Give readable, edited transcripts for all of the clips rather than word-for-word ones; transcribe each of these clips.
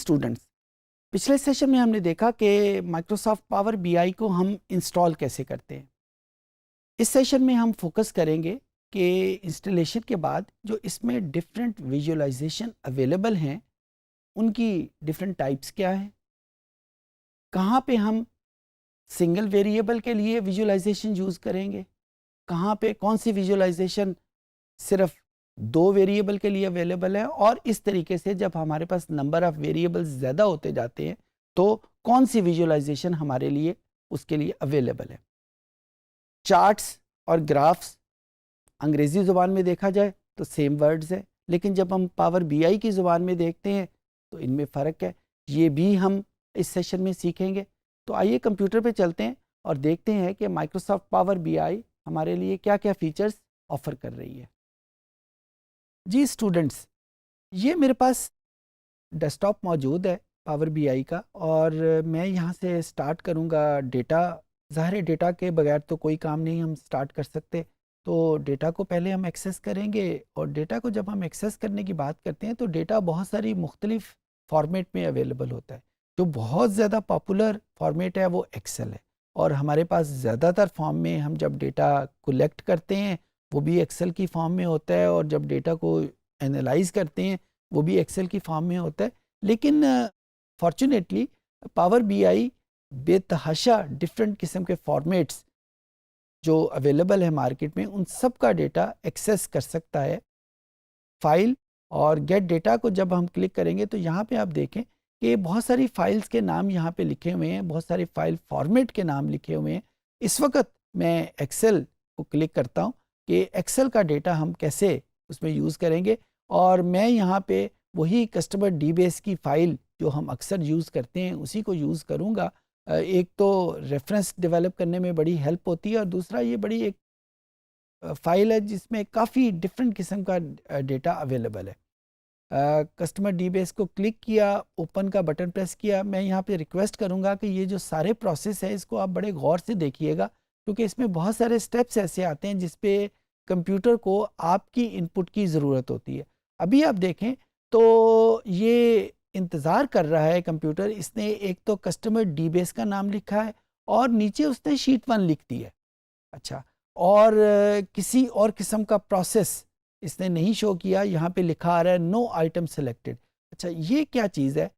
Students, पिछले session में हमने देखा कि माइक्रोसॉफ्ट पावर बीआई को हम इंस्टॉल कैसे करते हैं। इस सेशन में हम फोकस करेंगे कि इंस्टॉलेशन के बाद जो इसमें डिफरेंट विजुअलाइजेशन अवेलेबल हैं उनकी डिफरेंट टाइप्स क्या हैं, कहाँ पे हम सिंगल वेरिएबल के लिए विजुअलाइजेशन यूज़ करेंगे, कहाँ पे कौन सी विजुअलाइजेशन सिर्फ 2 वेरिएबल के लिए अवेलेबल है, और इस तरीके से जब हमारे पास नंबर ऑफ़ वेरिएबल्स ज़्यादा होते जाते हैं तो कौन सी विजुअलाइजेशन हमारे लिए उसके लिए अवेलेबल है। चार्ट्स और ग्राफ्स अंग्रेज़ी ज़ुबान में देखा जाए तो सेम वर्ड्स है, लेकिन जब हम पावर बीआई की ज़ुबान में देखते हैं तो इनमें फ़र्क है। ये भी हम इस सेशन में सीखेंगे। तो आइए कंप्यूटर पे चलते हैं और देखते हैं कि माइक्रोसॉफ्ट पावर बीआई हमारे लिए क्या क्या फ़ीचर्स ऑफ़र कर रही है। जी स्टूडेंट्स, ये मेरे पास डेस्कटॉप मौजूद है पावर बीआई का, और मैं यहाँ से स्टार्ट करूँगा डेटा। ज़ाहिर है डेटा के बगैर तो कोई काम नहीं हम स्टार्ट कर सकते, तो डेटा को पहले हम एक्सेस करेंगे। और डेटा को जब हम एक्सेस करने की बात करते हैं तो डेटा बहुत सारी मुख्तलिफ फॉर्मेट में अवेलेबल होता है। जो बहुत ज़्यादा पॉपुलर फॉर्मेट है वो एक्सेल है, और हमारे पास ज़्यादातर फॉर्म में हम जब डेटा कलेक्ट करते हैं वो भी एक्सेल की फॉर्म में होता है, और जब डेटा को एनालाइज करते हैं वो भी एक्सेल की फॉर्म में होता है। लेकिन फॉर्चुनेटली पावर बीआई बेतहाशा डिफरेंट किस्म के फॉर्मेट्स जो अवेलेबल है मार्केट में, उन सब का डेटा एक्सेस कर सकता है। फाइल और गेट डेटा को जब हम क्लिक करेंगे तो यहाँ पे आप देखें कि बहुत सारी फाइल्स के नाम यहाँ पे लिखे हुए हैं, बहुत सारी फाइल फॉर्मेट के नाम लिखे हुए हैं। इस वक्त मैं एक्सेल को क्लिक करता हूँ कि एक्सेल का डेटा हम कैसे उसमें यूज़ करेंगे, और मैं यहाँ पे वही कस्टमर डीबेस की फ़ाइल जो हम अक्सर यूज़ करते हैं उसी को यूज़ करूँगा। एक तो रेफरेंस डेवलप करने में बड़ी हेल्प होती है, और दूसरा ये बड़ी एक फ़ाइल है जिसमें काफ़ी डिफरेंट किस्म का डेटा अवेलेबल है। कस्टमर डीबेस को क्लिक किया, ओपन का बटन प्रेस किया। मैं यहाँ पे रिक्वेस्ट करूँगा कि ये जो सारे प्रोसेस है इसको आप बड़े गौर से देखिएगा, क्योंकि इसमें बहुत सारे स्टेप्स ऐसे आते हैं जिस पे कंप्यूटर को आपकी इनपुट की ज़रूरत होती है। अभी आप देखें तो ये इंतज़ार कर रहा है कंप्यूटर। इसने एक तो कस्टमर डीबेस का नाम लिखा है और नीचे उसने शीट 1 लिख दी है। अच्छा, और किसी और किस्म का प्रोसेस इसने नहीं शो किया। यहाँ पे लिखा आ रहा है नो आइटम सेलेक्टेड। अच्छा, ये क्या चीज़ है?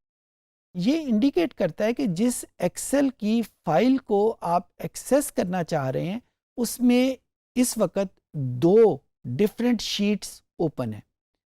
ये इंडिकेट करता है कि जिस एक्सेल की फाइल को आप एक्सेस करना चाह रहे हैं उसमें इस वक्त 2 डिफरेंट शीट्स ओपन है।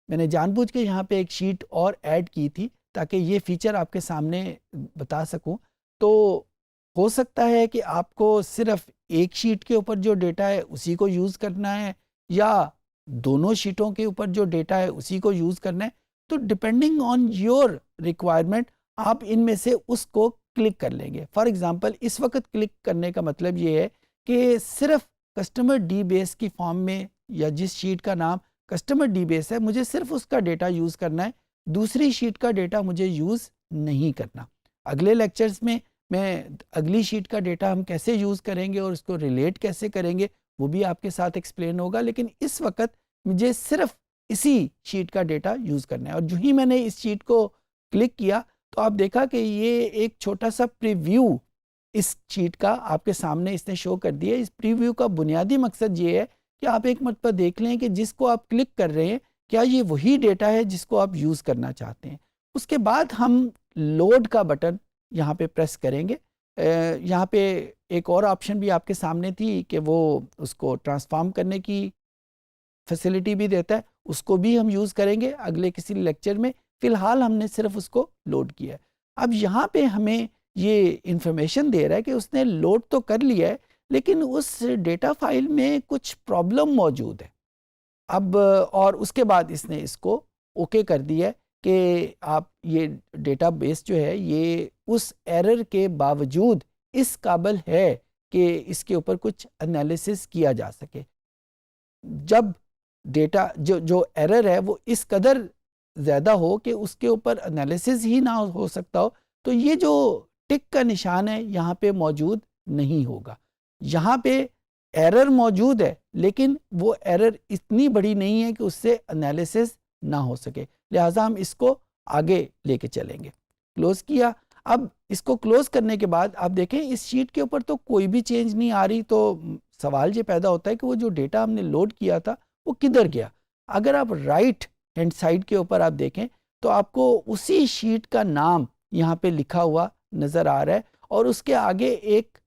मैंने जानबूझ के यहाँ पे एक शीट और ऐड की थी ताकि ये फीचर आपके सामने बता सकूं। तो हो सकता है कि आपको सिर्फ एक शीट के ऊपर जो डेटा है उसी को यूज़ करना है, या दोनों शीटों के ऊपर जो डेटा है उसी को यूज़ करना है। तो डिपेंडिंग ऑन योर रिक्वायरमेंट आप इनमें से उसको क्लिक कर लेंगे। फॉर एग्जांपल इस वक्त क्लिक करने का मतलब ये है कि सिर्फ कस्टमर डी बेस की फॉर्म में, या जिस शीट का नाम कस्टमर डी बेस है, मुझे सिर्फ उसका डेटा यूज़ करना है, दूसरी शीट का डेटा मुझे यूज़ नहीं करना। अगले लेक्चर्स में मैं अगली शीट का डेटा हम कैसे यूज़ करेंगे और उसको रिलेट कैसे करेंगे वो भी आपके साथ एक्सप्लेन होगा। लेकिन इस वक्त मुझे सिर्फ इसी शीट का डेटा यूज़ करना है। और जो ही मैंने इस शीट को क्लिक किया तो आप देखा कि ये एक छोटा सा प्रीव्यू इस शीट का आपके सामने इसने शो कर दिया। इस प्रीव्यू का बुनियादी मकसद ये है कि आप एक मरतबा देख लें कि जिसको आप क्लिक कर रहे हैं क्या ये वही डेटा है जिसको आप यूज़ करना चाहते हैं। उसके बाद हम लोड का बटन यहाँ पे प्रेस करेंगे। यहाँ पे एक और ऑप्शन भी आपके सामने थी कि वो उसको ट्रांसफॉर्म करने की फैसिलिटी भी देता है, उसको भी हम यूज़ करेंगे अगले किसी लेक्चर में। फ़िलहाल हमने सिर्फ उसको लोड किया है। अब यहाँ पे हमें ये इंफॉर्मेशन दे रहा है कि उसने लोड तो कर लिया है लेकिन उस डेटा फाइल में कुछ प्रॉब्लम मौजूद है। अब और उसके बाद इसने इसको ओके कर दिया है कि आप ये डेटाबेस जो है ये उस एरर के बावजूद इस काबिल है कि इसके ऊपर कुछ एनालिसिस किया जा सके। जब डेटा जो एरर है वो इस कदर ज़्यादा हो कि उसके ऊपर एनालिसिस ही ना हो सकता हो, तो ये जो टिक का निशान है यहाँ पे मौजूद नहीं होगा। यहाँ पे एरर मौजूद है लेकिन वो एरर इतनी बड़ी नहीं है कि उससे एनालिसिस ना हो सके, लिहाजा हम इसको आगे लेके चलेंगे। क्लोज किया। अब इसको क्लोज करने के बाद आप देखें इस शीट के ऊपर तो कोई भी चेंज नहीं आ रही, तो सवाल ये पैदा होता है कि वो जो डेटा हमने लोड किया था वो किधर गया। अगर आप राइट हैंड साइड के ऊपर आप देखें तो आपको उसी शीट का नाम यहाँ पे लिखा हुआ नजर आ रहा है और उसके आगे एक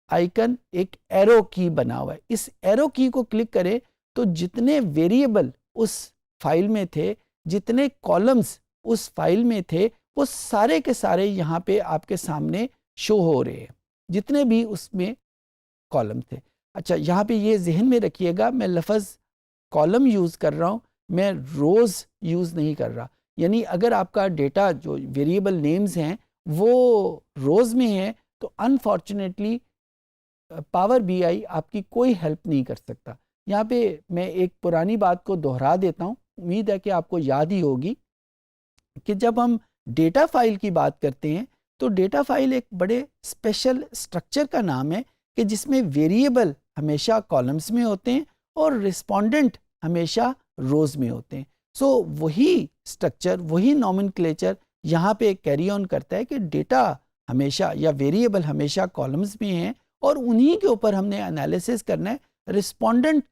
आइकन, एक एरो की बना हुआ है। इस एरो की को क्लिक करें तो जितने वेरिएबल उस फाइल में थे, जितने कॉलम्स उस फाइल में थे, वो सारे के सारे यहाँ पे आपके सामने शो हो रहे हैं, जितने भी उसमें कॉलम थे। अच्छा, यहाँ पे ये जहन में रखिएगा, मैं लफ्ज़ कॉलम यूज़ कर रहा हूँ, मैं रोज़ यूज़ नहीं कर रहा। यानी अगर आपका डेटा जो वेरिएबल नेम्स हैं वो रोज़ में है तो अनफॉर्चुनेटली पावर बीआई आपकी कोई हेल्प नहीं कर सकता। यहाँ पे मैं एक पुरानी बात को दोहरा देता हूँ, उम्मीद है कि आपको याद ही होगी कि जब हम डेटा फाइल की बात करते हैं तो डेटा फाइल एक बड़े स्पेशल स्ट्रक्चर का नाम है कि जिसमें वेरिएबल हमेशा कॉलम्स में होते हैं और रिस्पोंडेंट हमेशा रोज में होते हैं। सो वही स्ट्रक्चर, वही नॉमेनक्लेचर यहाँ पे कैरी ऑन करता है कि डेटा हमेशा या वेरिएबल हमेशा कॉलम्स में हैं और उन्हीं के ऊपर हमने एनालिसिस करना है। रिस्पोंडेंट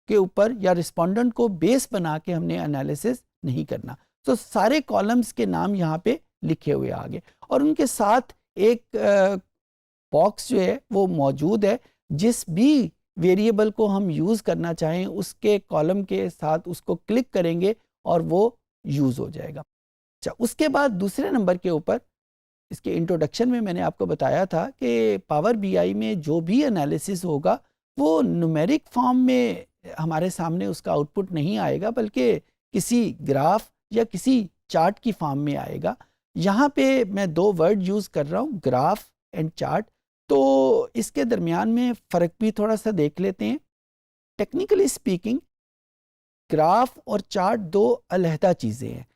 के ऊपर या रिस्पोंडेंट को बेस बना के हमने एनालिसिस नहीं करना। तो सारे कॉलम्स के नाम यहाँ पे लिखे हुए आगे और उनके साथ एक बॉक्स जो है वो मौजूद है। जिस भी वेरिएबल को हम यूज़ करना चाहें उसके कॉलम के साथ उसको क्लिक करेंगे और वो यूज़ हो जाएगा। अच्छा, उसके बाद दूसरे नंबर के ऊपर इसके इंट्रोडक्शन में मैंने आपको बताया था कि पावर बीआई में जो भी एनालिसिस होगा वो न्यूमेरिक फॉर्म में हमारे सामने उसका आउटपुट नहीं आएगा, बल्कि किसी ग्राफ या किसी चार्ट की फॉर्म में आएगा। यहाँ पे मैं दो वर्ड यूज़ कर रहा हूँ, ग्राफ एंड चार्ट। तो इसके दरमियान में फ़र्क भी थोड़ा सा देख लेते हैं। टेक्निकली स्पीकिंग ग्राफ और चार्ट दो अलहदा चीज़ें हैं।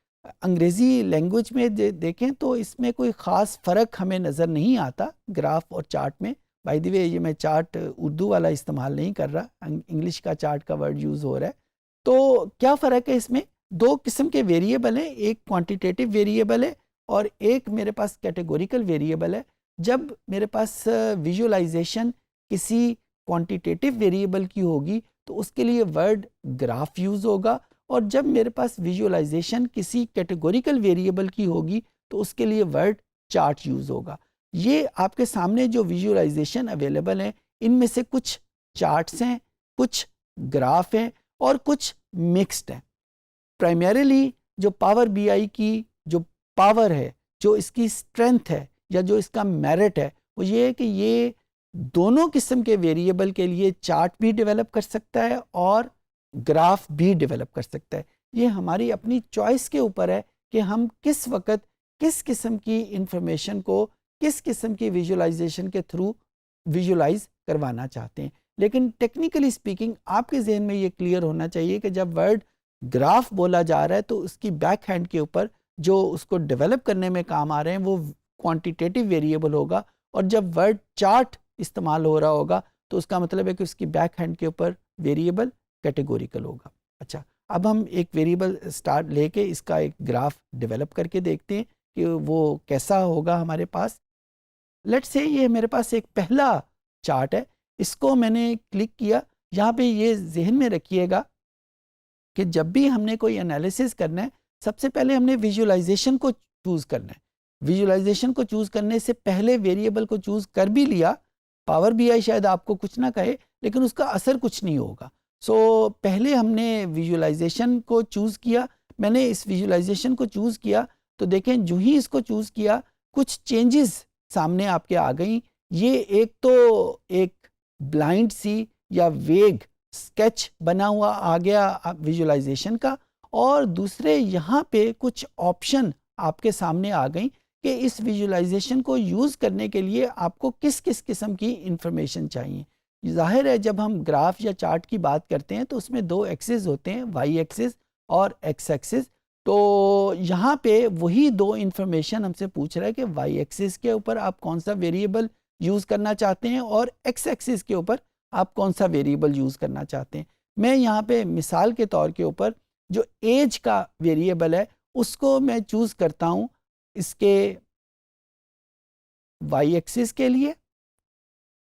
अंग्रेज़ी लैंग्वेज में देखें तो इसमें कोई ख़ास फ़र्क हमें नज़र नहीं आता ग्राफ और चार्ट में। बाय द वे, ये मैं चार्ट उर्दू वाला इस्तेमाल नहीं कर रहा, इंग्लिश का चार्ट का वर्ड यूज़ हो रहा है। तो क्या फ़र्क है इसमें? दो किस्म के वेरिएबल हैं, एक क्वांटिटेटिव वेरिएबल है और एक मेरे पास कैटेगोरिकल वेरिएबल है। जब मेरे पास विजुअलाइजेशन किसी क्वांटिटेटिव वेरिएबल की होगी तो उसके लिए वर्ड ग्राफ यूज़ होगा, और जब मेरे पास विजुअलाइजेशन किसी कैटेगोरिकल वेरिएबल की होगी तो उसके लिए वर्ड चार्ट यूज़ होगा। ये आपके सामने जो विजुअलाइजेशन अवेलेबल है इनमें से कुछ चार्ट्स हैं, कुछ ग्राफ हैं और कुछ मिक्स्ड हैं। प्राइमरीली जो पावर बीआई की जो पावर है, जो इसकी स्ट्रेंथ है या जो इसका मेरिट है, वो ये है कि ये दोनों किस्म के वेरिएबल के लिए चार्ट भी डेवलप कर सकता है और ग्राफ भी डेवलप कर सकता है। ये हमारी अपनी चॉइस के ऊपर है कि हम किस वक्त किस किस्म की इंफॉर्मेशन को किस किस्म की विजुअलाइजेशन के थ्रू विजुअलाइज करवाना चाहते हैं। लेकिन टेक्निकली स्पीकिंग आपके जहन में ये क्लियर होना चाहिए कि जब वर्ड ग्राफ बोला जा रहा है तो उसकी बैक हैंड के ऊपर जो उसको डेवलप करने में काम आ रहे हैं वो क्वांटिटेटिव वेरिएबल होगा, और जब वर्ड चार्ट इस्तेमाल हो रहा होगा तो उसका मतलब है कि उसकी बैक हैंड के ऊपर वेरिएबल कैटेगोरिकल होगा। अच्छा, अब हम एक वेरिएबल स्टार्ट लेके इसका एक ग्राफ डेवलप करके देखते हैं कि वो कैसा होगा हमारे पास। लेट्स से ये मेरे पास एक पहला चार्ट है, इसको मैंने क्लिक किया। यहाँ पे ये जहन में रखिएगा कि जब भी हमने कोई एनालिसिस करना है सबसे पहले हमने विजुअलाइजेशन को चूज़ करना है। विजुअलाइजेशन को चूज़ करने से पहले वेरिएबल को चूज़ कर भी लिया, पावर बीआई शायद आपको कुछ ना कहे लेकिन उसका असर कुछ नहीं होगा। सो पहले हमने विजुअलाइजेशन को चूज़ किया। मैंने इस विजुअलाइजेशन को चूज़ किया तो देखें जो ही इसको चूज़ किया कुछ चेंजेस सामने आपके आ गई। ये एक तो एक ब्लाइंड सी या वेग स्केच बना हुआ आ गया विजुअलाइजेशन का, और दूसरे यहाँ पे कुछ ऑप्शन आपके सामने आ गई कि इस विजुअलाइजेशन को यूज़ करने के लिए आपको किस किस किस्म की इंफॉर्मेशन चाहिए। जाहिर है जब हम ग्राफ या चार्ट की बात करते हैं तो उसमें दो एक्सिस होते हैं, वाई एक्सिस और एक्स एक्सिस। तो यहाँ पे वही दो इंफॉर्मेशन हमसे पूछ रहा है कि वाई एक्सिस के ऊपर आप कौन सा वेरिएबल यूज़ करना चाहते हैं और एक्स एक्सिस के ऊपर आप कौन सा वेरिएबल यूज़ करना चाहते हैं। मैं यहाँ पे मिसाल के तौर के ऊपर जो एज का वेरिएबल है उसको मैं चूज़ करता हूँ इसके वाई एक्सिस के लिए,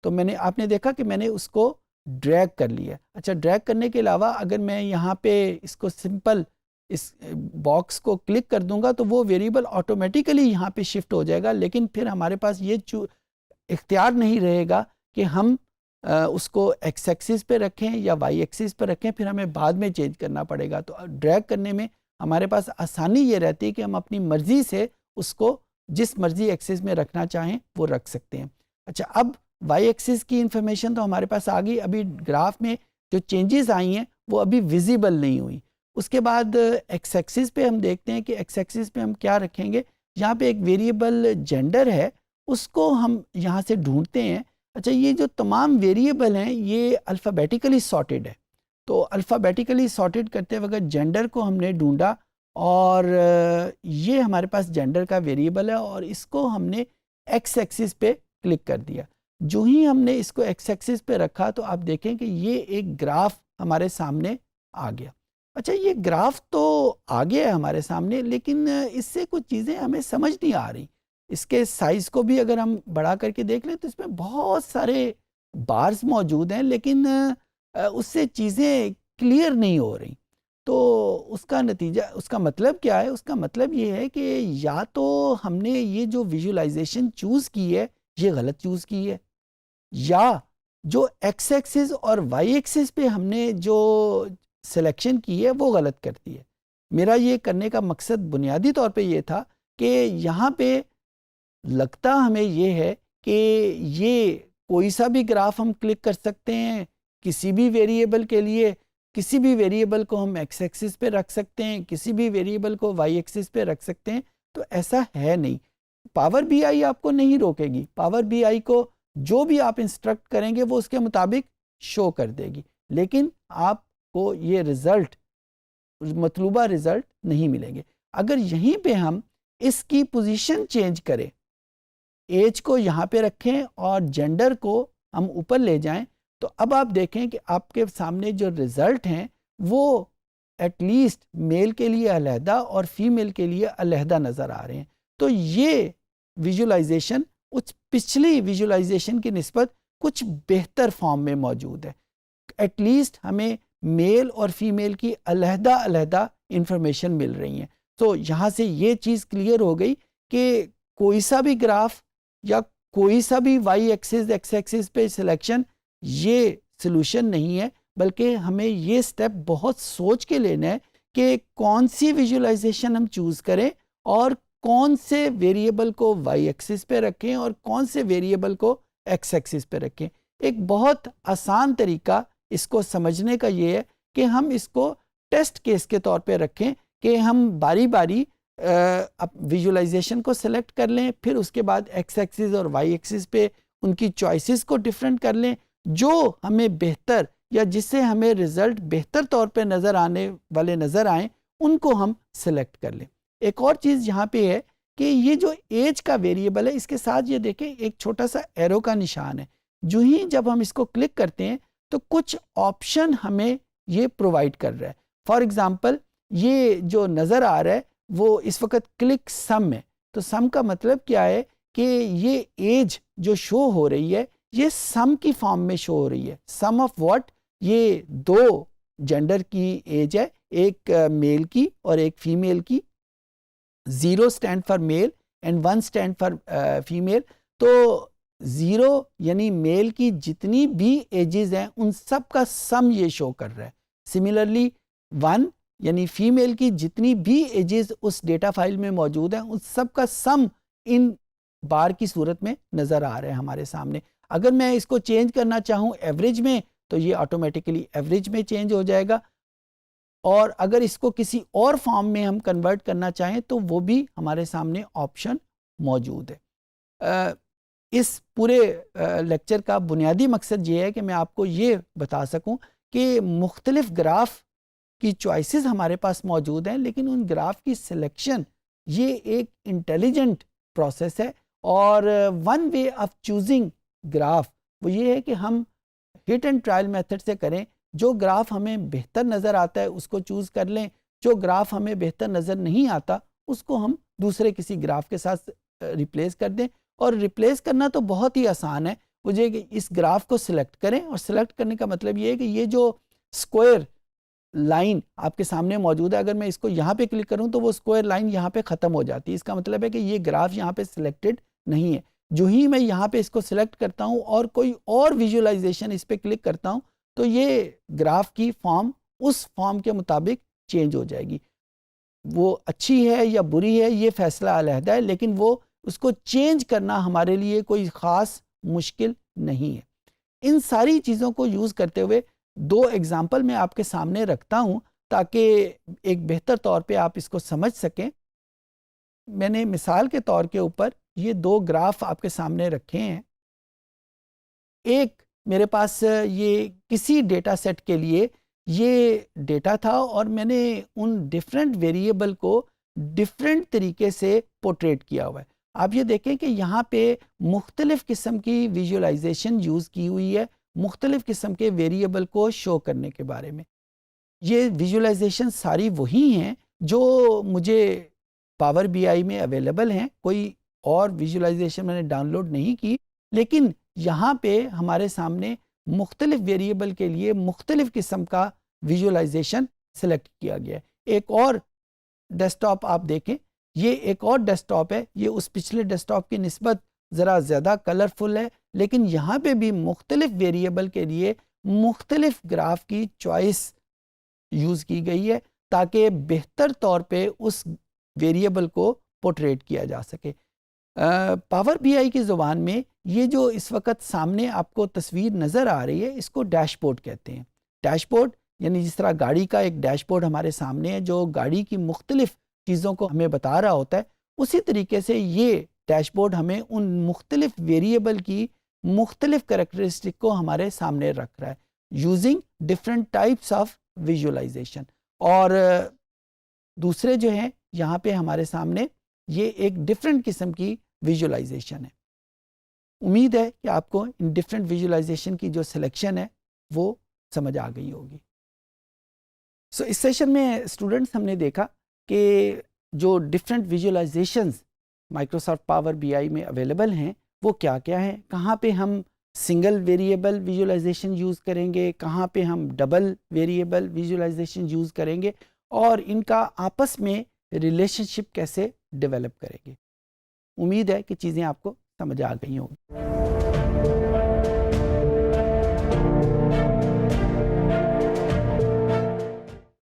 तो आपने देखा कि मैंने उसको ड्रैग कर लिया। अच्छा, ड्रैग करने के अलावा अगर मैं यहाँ पे इसको सिंपल इस बॉक्स को क्लिक कर दूंगा तो वो वेरिएबल ऑटोमेटिकली यहाँ पे शिफ्ट हो जाएगा, लेकिन फिर हमारे पास ये इख्तियार नहीं रहेगा कि हम उसको एक्स एक्सिस पे रखें या वाई एक्सिस पे रखें, फिर हमें बाद में चेंज करना पड़ेगा। तो ड्रैग करने में हमारे पास आसानी ये रहती है कि हम अपनी मर्जी से उसको जिस मर्जी एक्सिस में रखना चाहें वो रख सकते हैं। अच्छा, अब वाई एक्सिस की इंफॉर्मेशन तो हमारे पास आ गई। अभी ग्राफ में जो चेंजेस आई हैं वो अभी विजिबल नहीं हुई। उसके बाद एक्स एक्सिस पे हम देखते हैं कि एक्स एक्सिस पे हम क्या रखेंगे। यहाँ पे एक वेरिएबल जेंडर है, उसको हम यहाँ से ढूंढते हैं। अच्छा, ये जो तमाम वेरिएबल हैं ये अल्फ़ाबेटिकली सॉर्टेड है, तो अल्फ़ाबेटिकली सॉर्टेड करते वक्त जेंडर को हमने ढूंढा और ये हमारे पास जेंडर का वेरिएबल है और इसको हमने एक्स एक्सिस पे क्लिक कर दिया। जो ही हमने इसको एक्स एक्सिस पे रखा तो आप देखें कि ये एक ग्राफ हमारे सामने आ गया। अच्छा, ये ग्राफ तो आ गया है हमारे सामने, लेकिन इससे कुछ चीज़ें हमें समझ नहीं आ रही। इसके साइज़ को भी अगर हम बढ़ा करके देख लें तो इसमें बहुत सारे बार्स मौजूद हैं, लेकिन उससे चीज़ें क्लियर नहीं हो रही। तो उसका नतीजा, उसका मतलब क्या है? उसका मतलब ये है कि या तो हमने ये जो विजुअलाइजेशन चूज़ की है ये गलत चूज़ की है, या जो एक्स एक्सिस और वाई एक्सिस पे हमने जो सिलेक्शन की है वो गलत करती है। मेरा ये करने का मकसद बुनियादी तौर पे ये था कि यहाँ पे लगता हमें ये है कि ये कोई सा भी ग्राफ हम क्लिक कर सकते हैं किसी भी वेरिएबल के लिए, किसी भी वेरिएबल को हम एक्स एक्सिस पे रख सकते हैं, किसी भी वेरिएबल को वाई एक्सिस पे रख सकते हैं। तो ऐसा है नहीं। पावर बीआई आपको नहीं रोकेगी। पावर बीआई को जो भी आप इंस्ट्रक्ट करेंगे वो उसके मुताबिक शो कर देगी, लेकिन आपको ये रिजल्ट, मतलूबा रिजल्ट नहीं मिलेंगे। अगर यहीं पे हम इसकी पोजीशन चेंज करें, एज को यहाँ पे रखें और जेंडर को हम ऊपर ले जाएं, तो अब आप देखें कि आपके सामने जो रिजल्ट हैं वो एटलीस्ट मेल के लिए अलहदा और फीमेल के लिए अलहदा नज़र आ रहे हैं। तो ये विजुअलाइजेशन उस पिछली विजुअलाइजेशन की निस्बत कुछ बेहतर फॉर्म में मौजूद है। एटलीस्ट हमें मेल और फीमेल की अलहदा अलहदा इंफॉर्मेशन मिल रही है। तो यहाँ से ये चीज़ क्लियर हो गई कि कोई सा भी ग्राफ या कोई सा भी वाई एक्सिस एक्स एक्सिस पे सिलेक्शन ये सलूशन नहीं है, बल्कि हमें ये स्टेप बहुत सोच के लेना है कि कौन सी विजुअलाइजेशन हम चूज़ करें और कौन से वेरिएबल को वाई एक्सिस पे रखें और कौन से वेरिएबल को एक्स एक्सिस पे रखें। एक बहुत आसान तरीका इसको समझने का ये है कि हम इसको टेस्ट केस के तौर पे रखें कि हम बारी बारी विजुअलाइजेशन को सिलेक्ट कर लें, फिर उसके बाद एक्स एक्सिस और वाई एक्सिस पे उनकी चॉइसेस को डिफरेंट कर लें, जो हमें बेहतर या जिससे हमें रिजल्ट बेहतर तौर पे नज़र आने वाले नज़र आएँ उनको हम सिलेक्ट कर लें। एक और चीज़ यहाँ पे है कि ये जो एज का वेरिएबल है इसके साथ ये देखें एक छोटा सा एरो का निशान है। जो ही जब हम इसको क्लिक करते हैं तो कुछ ऑप्शन हमें ये प्रोवाइड कर रहा है। फॉर एग्ज़ाम्पल ये जो नज़र आ रहा है वो इस वक्त क्लिक सम है। तो सम का मतलब क्या है कि ये एज जो शो हो रही है ये सम की फॉर्म में शो हो रही है। सम ऑफ व्हाट? ये दो जेंडर की एज है, एक मेल की और एक फीमेल की। 0 stand for male and 1 stand for female. तो 0 यानी मेल की जितनी भी एजेस हैं उन सब का सम ये शो कर रहा है। सिमिलरली 1 यानी फीमेल की जितनी भी एजेस उस डेटा फाइल में मौजूद हैं उन सब का सम इन बार की सूरत में नज़र आ रहा है हमारे सामने। अगर मैं इसको चेंज करना चाहूँ एवरेज में तो ये ऑटोमेटिकली एवरेज में चेंज हो जाएगा, और अगर इसको किसी और फॉर्म में हम कन्वर्ट करना चाहें तो वो भी हमारे सामने ऑप्शन मौजूद है। इस पूरे लेक्चर का बुनियादी मकसद ये है कि मैं आपको ये बता सकूं कि मुख्तलिफ ग्राफ की चॉइसेस हमारे पास मौजूद हैं, लेकिन उन ग्राफ की सिलेक्शन ये एक इंटेलिजेंट प्रोसेस है। और one way of choosing graph वो ये है कि हम हिट एंड ट्रायल मेथड से करें। जो ग्राफ हमें बेहतर नज़र आता है उसको चूज़ कर लें, जो ग्राफ हमें बेहतर नज़र नहीं आता उसको हम दूसरे किसी ग्राफ के साथ रिप्लेस कर दें। और रिप्लेस करना तो बहुत ही आसान है। मुझे इस ग्राफ को सिलेक्ट करें, और सिलेक्ट करने का मतलब ये है कि ये जो स्क्वायर लाइन आपके सामने मौजूद है, अगर मैं इसको यहाँ पे क्लिक करूँ तो वो स्क्वायर लाइन यहाँ पे ख़त्म हो जाती है। इसका मतलब है कि ये ग्राफ यहाँ पे सिलेक्टेड नहीं है। जो ही मैं यहाँ पे इसको सिलेक्ट करता हूँ और कोई और विजुअलाइजेशन इस पर क्लिक करता हूँ तो ये ग्राफ की फॉर्म उस फॉर्म के मुताबिक चेंज हो जाएगी। वो अच्छी है या बुरी है ये फैसला अलहदा है, लेकिन वो उसको चेंज करना हमारे लिए कोई ख़ास मुश्किल नहीं है। इन सारी चीज़ों को यूज़ करते हुए दो एग्जाम्पल मैं आपके सामने रखता हूँ ताकि एक बेहतर तौर पे आप इसको समझ सकें। मैंने मिसाल के तौर के ऊपर ये दो ग्राफ आपके सामने रखे हैं। एक मेरे पास ये किसी डेटा सेट के लिए ये डेटा था और मैंने उन डिफरेंट वेरिएबल को डिफरेंट तरीके से पोर्ट्रेट किया हुआ है। आप ये देखें कि यहाँ पे मुख्तलिफ़ किस्म की विजुअलाइजेशन यूज़ की हुई है मुख्तलिफ़ किस्म के वेरिएबल को शो करने के बारे में। ये विजुअलाइजेशन सारी वही हैं जो मुझे पावर बीआई में अवेलेबल हैं। कोई और विजुअलाइजेशन मैंने डाउनलोड नहीं की, लेकिन यहाँ पे हमारे सामने मुख्तलिफ वेरिएबल के लिए मुख्तलिफ किस्म का विजुअलाइजेशन सेलेक्ट किया गया है। एक और डेस्कटॉप आप देखें, ये एक और डेस्कटॉप है, ये उस पिछले डेस्कटॉप की निस्बत ज़रा ज़्यादा कलरफुल है, लेकिन यहाँ पे भी मुख्तलिफ वेरिएबल के लिए मुख्तलिफ ग्राफ की चॉइस यूज़ की गई है ताकि बेहतर तौर पे उस वेरिएबल को पोर्ट्रेट किया जा सके। पावर बीआई की ज़ुबान में ये जो इस वक्त सामने आपको तस्वीर नज़र आ रही है इसको डैशबोर्ड कहते हैं। डैशबोर्ड यानी जिस तरह गाड़ी का एक डैशबोर्ड हमारे सामने है जो गाड़ी की मुख्तलिफ चीज़ों को हमें बता रहा होता है, उसी तरीके से ये डैशबोर्ड हमें उन मुख्तलिफ वेरिएबल की मुख्तलिफ करैक्टरिस्टिक को हमारे सामने रख रहा है using different types of visualization. और दूसरे जो हैं यहाँ पे हमारे सामने ये एक डिफरेंट किस्म की विजुअलाइजेशन है। उम्मीद है कि आपको इन डिफरेंट विजुअलाइजेशन की जो सिलेक्शन है वो समझ आ गई होगी। सो इस सेशन में स्टूडेंट्स हमने देखा कि जो different visualisations Microsoft power BI में अवेलेबल हैं वो क्या क्या हैं, कहाँ पे हम सिंगल वेरिएबल विजुअलाइजेशन यूज़ करेंगे, कहाँ पे हम डबल वेरिएबल विजुअलाइजेशन यूज़ करेंगे और इनका आपस में रिलेशनशिप कैसे डेवलप करेंगे। उम्मीद है कि चीज़ें आपको समझ आ गई होंगी।